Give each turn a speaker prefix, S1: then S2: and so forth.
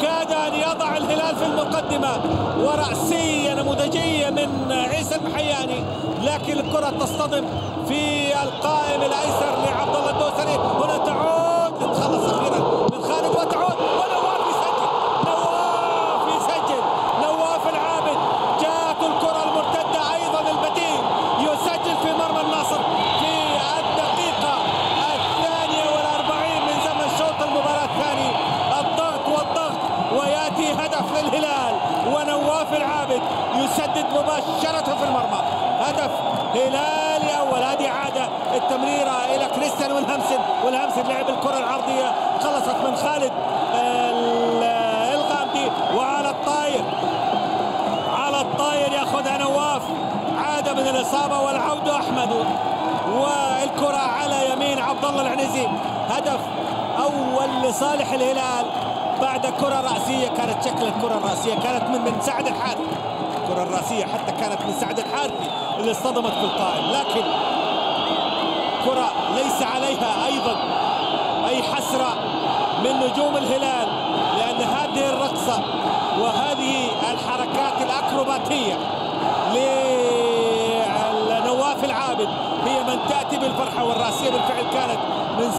S1: كاد أن يضع الهلال في المقدمة، ورأسية نموذجية من عيسى المحياني، لكن الكرة تصطدم في القائم الأيسر لعبد الله الدوسري. هنا تعود، تخلص أخيرا من خالد وتعود، ونواف يسجل، نواف يسجل، نواف العابد. جاءت الكرة المرتدة أيضا، البديل يسجل في مرمى النصر في الدقيقة 42 من زمن شوط المباراة الثاني. الضغط والضغط، ويأتي هدف للهلال، ونواف العابد يسدد مباشرة في المرمى. هدف هلالي أول. هذه عادة التمريرة إلى كريستيان والهمسن لعب الكرة العرضية، خلصت من خالد الغامدي، وعلى الطاير، على الطاير ياخذها نواف، عادة من الإصابة والعودة أحمد، والكرة على يمين عبد الله العنزي. هدف أول لصالح الهلال بعد كرة رأسية. كانت شكل الكرة الرأسية كانت من سعد الحارثي، الكرة الرأسية حتى كانت من سعد الحارثي اللي اصطدمت في القائم، لكن كرة ليس عليها أيضا أي حسرة من نجوم الهلال، لأن هذه الرقصة وهذه الحركات الأكروباتية لنواف العابد هي من تأتي بالفرحة، والرأسية بالفعل كانت من